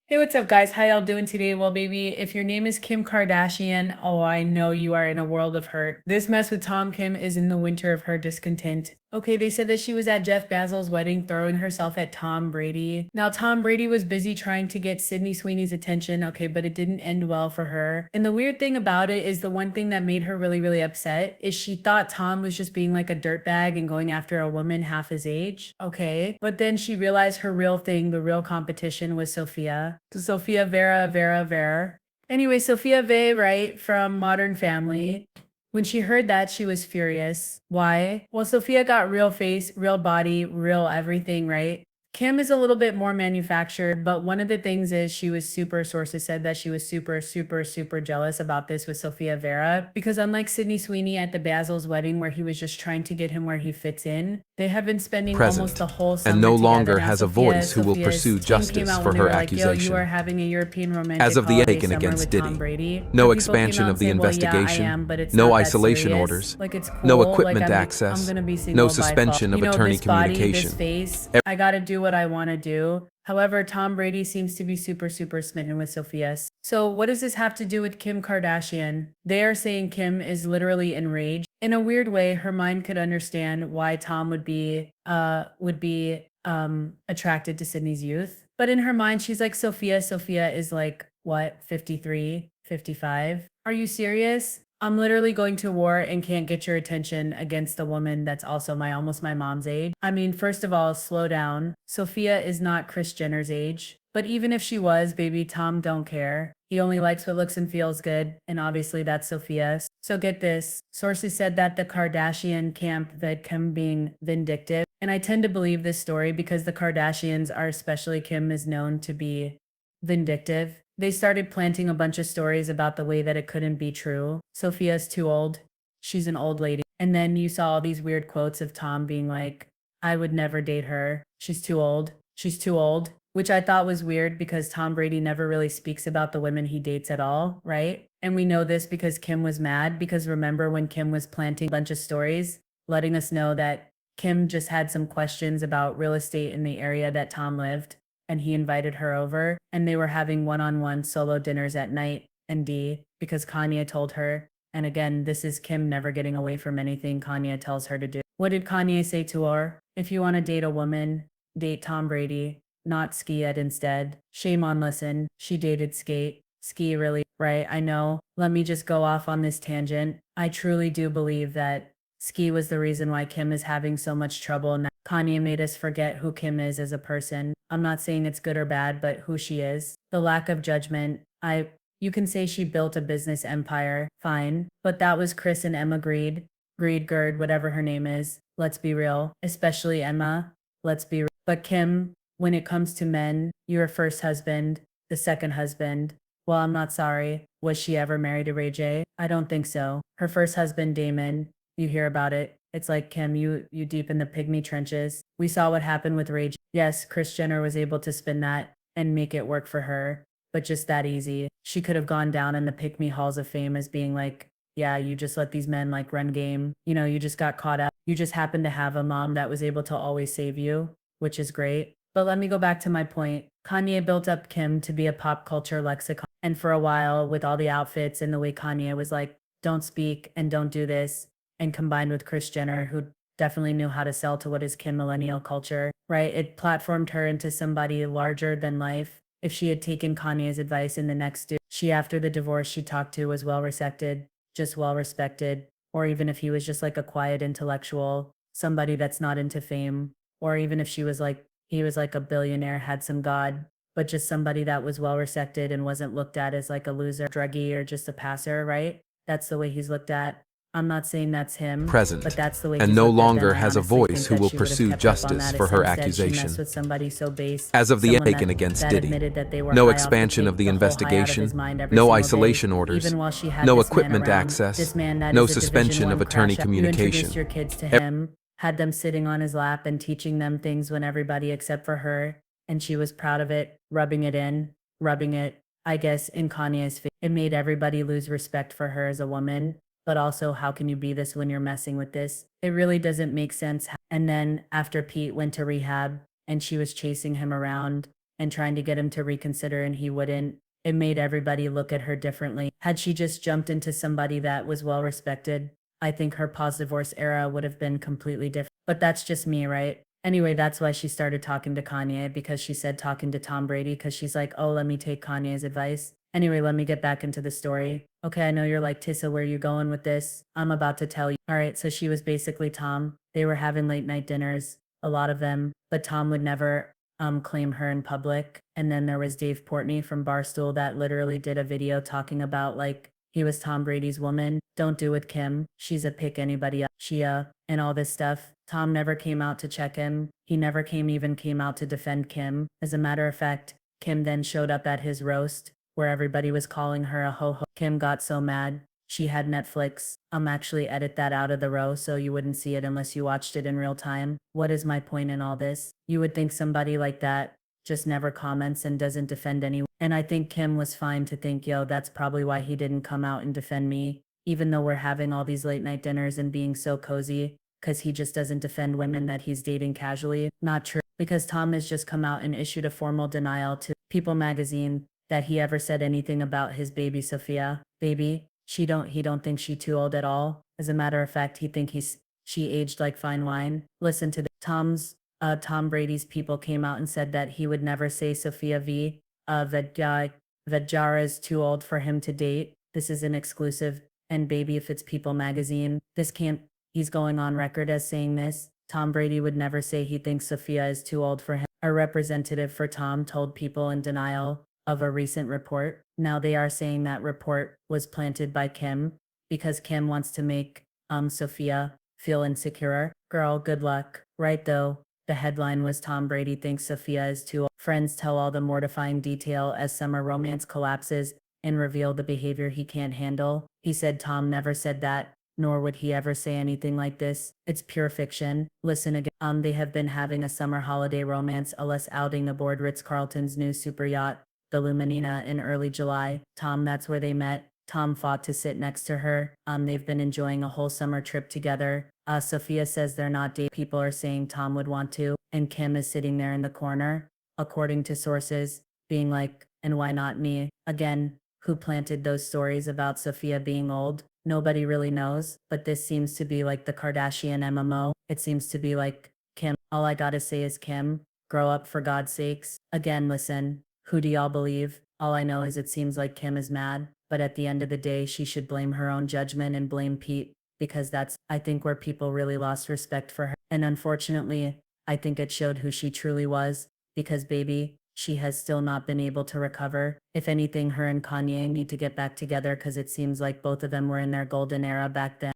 Hey, what's up, guys? How y'all doing today? Well, baby, if your name is Kim Kardashian, oh, I know you are in a world of hurt. This mess with Tom Kim is in the winter of her discontent. Okay, they said that she was at Jeff Bezos' wedding throwing herself at Tom Brady. Now, Tom Brady was busy trying to get Sydney Sweeney's attention, okay, but it didn't end well for her. And the weird thing about it is the one thing that made her really, really upset is she thought Tom was just being like a dirtbag and going after a woman half his age, okay? But then she realized her real thing, the real competition was Sofia. So Sofia Vera. Anyway, Sofia Ve, right, from Modern Family. When she heard that, she was furious. Why? Well, Sophia got real face, real body, real everything, right? Kim is a little bit more manufactured, but one of the things is she was sources said that she was super jealous about this with Sofia Vera. Because unlike Sydney Sweeney at the Basil's wedding, where he was just trying to get him where he fits in, they have been spending almost Present, the whole and summer no together. longer Now, has a voice who will Sophia's pursue team came justice out for when they her were like, yo, you are accusation. having a European As romantic of the holiday Aiken summer against with Tom Diddy, Brady. no But people came expansion out of and the said, well, yeah, I investigation, am, but it's no not that isolation serious. orders, Like, it's no cool. Like, equipment I'm access, gonna be no single by fall. suspension of You know, attorney this body, this communication. face, I gotta do what I wanna do. However, Tom Brady seems to be super smitten with Sophia. So what does this have to do with Kim Kardashian? They are saying Kim is literally enraged. In a weird way, her mind could understand why Tom would be attracted to Sydney's youth. But in her mind, she's like, Sophia is like, what, 53, 55? Are you serious? I'm literally going to war and can't get your attention against a woman that's also almost my mom's age. I mean, first of all, slow down. Sophia is not Kris Jenner's age. But even if she was, baby, Tom don't care. He only likes what looks and feels good, and obviously that's Sophia's. So get this. Sources said that the Kardashian camp that Kim being vindictive, and I tend to believe this story because the Kardashians are, especially Kim, is known to be vindictive. They started planting a bunch of stories about the way that it couldn't be true. Sophia's too old. She's an old lady. And then you saw all these weird quotes of Tom being like, I would never date her. She's too old. She's too old. Which I thought was weird because Tom Brady never really speaks about the women he dates at all, right? And we know this because Kim was mad because remember when Kim was planting a bunch of stories, letting us know that Kim just had some questions about real estate in the area that Tom lived and he invited her over and they were having one-on-one solo dinners at night and because Kanye told her. And again, this is Kim never getting away from anything Kanye tells her to do. What did Kanye say to her? If you want to date a woman, date Tom Brady, not Ski Ed instead. Shame on Listen. She dated Skate. Ski really, right? I know. Let me just go off on this tangent. I truly do believe that Ski was the reason why Kim is having so much trouble now. Kanye made us forget who Kim is as a person. I'm not saying it's good or bad, but who she is. The lack of judgment. You can say she built a business empire, fine. But that was Chris and Emma Gerd, whatever her name is. Let's be real. Especially Emma. Let's be real. But Kim, when it comes to men, your first husband, the second husband. Well, I'm not sorry. Was she ever married to Ray J? I don't think so. Her first husband, Damon, you hear about it. It's like Kim, you deep in the pygmy trenches. We saw what happened with Ray J. Yes, Kris Jenner was able to spin that and make it work for her, but just that easy. She could have gone down in the pygmy halls of fame as being like, yeah, you just let these men like run game. You know, you just got caught up. You just happened to have a mom that was able to always save you, which is great. But let me go back to my point. Kanye built up Kim to be a pop culture lexicon. And for a while, with all the outfits and the way Kanye was like, don't speak and don't do this, and combined with Kris Jenner, who definitely knew how to sell to what is Kim millennial culture, right? It platformed her into somebody larger than life. If she had taken Kanye's advice in the next dude, she after the divorce she talked to was well respected, just well respected, or even if he was just like a quiet intellectual, somebody that's not into fame, or even if she was like he was like a billionaire, had some God, but just somebody that was well respected and wasn't looked at as like a loser, druggie, or just a passer, right? That's the way he's looked at. I'm not saying that's him, but Present, that's the way and he's no looked at. Then longer I has a honestly voice think who that will she would have pursue kept up on justice that for if her instead she messed accusation. with somebody so base, As of the someone Aiken against that Diddy, admitted that they were no high off expansion of the the whole high out of his investigation, mind every no single day, isolation orders, even while she had no this man equipment around. This access, man that no is a Division suspension of One attorney crash out. You introduced communication. your kids to him, had them sitting on his lap and teaching them things when everybody except for her, and she was proud of it, rubbing it, I guess, in Kanye's face. It made everybody lose respect for her as a woman. But also, how can you be this when you're messing with this? It really doesn't make sense. And then after Pete went to rehab and she was chasing him around and trying to get him to reconsider and he wouldn't. It made everybody look at her differently. Had she just jumped into somebody that was well respected, I think her post-divorce era would have been completely different. But that's just me, right? Anyway, that's why she started talking to Kanye because she said talking to Tom Brady because she's like, oh, let me take Kanye's advice. Anyway, let me get back into the story. Okay, I know you're like, Tissa, where you going with this? I'm about to tell you. All right, so she was basically Tom. They were having late night dinners, a lot of them, but Tom would never claim her in public. And then there was Dave Portnoy from Barstool that literally did a video talking about like he was Tom Brady's woman. Don't do with Kim. She's a pick anybody up. Shia and all this stuff. Tom never came out to check him. He never came out to defend Kim. As a matter of fact, Kim then showed up at his roast where everybody was calling her a ho-ho. Kim got so mad. She had Netflix. Actually edit that out of the row so you wouldn't see it unless you watched it in real time. What is my point in all this? You would think somebody like that just never comments and doesn't defend anyone. And I think Kim was fine to think, yo, that's probably why he didn't come out and defend me, even though we're having all these late night dinners and being so cozy, because he just doesn't defend women that he's dating casually. Not true, because Tom has just come out and issued a formal denial to People magazine that he ever said anything about his baby Sofia. Baby, he don't think she too old at all. As a matter of fact, she aged like fine wine. Listen to the Tom Brady's people came out and said that he would never say Sofia Vergara is too old for him to date. This is an exclusive. And baby, if it's People magazine, this can't, he's going on record as saying this. Tom Brady would never say he thinks Sofia is too old for him. A representative for Tom told People in denial of a recent report. Now they are saying that report was planted by Kim because Kim wants to make Sofia feel insecure. Girl, good luck. Right though, the headline was Tom Brady thinks Sofia is too old. Friends tell all the mortifying detail as summer romance collapses and reveal the behavior he can't handle. He said Tom never said that, nor would he ever say anything like this. It's pure fiction. Listen again. They have been having a summer holiday romance, Ellis outing aboard Ritz-Carlton's new super yacht, the Luminina, in early July. Tom, that's where they met. Tom fought to sit next to her. They've been enjoying a whole summer trip together. Sofia says they're not dating. People are saying Tom would want to, and Kim is sitting there in the corner, according to sources, being like, and why not me? Again, who planted those stories about Sofia being old? Nobody really knows, but this seems to be like the Kardashian MMO. It seems to be like, Kim, all I gotta say is Kim, grow up for God's sakes. Again, listen, who do y'all believe? All I know is it seems like Kim is mad, but at the end of the day, she should blame her own judgment and blame Pete, because that's, I think, where people really lost respect for her. And unfortunately, I think it showed who she truly was, because baby, she has still not been able to recover. If anything, her and Kanye need to get back together because it seems like both of them were in their golden era back then.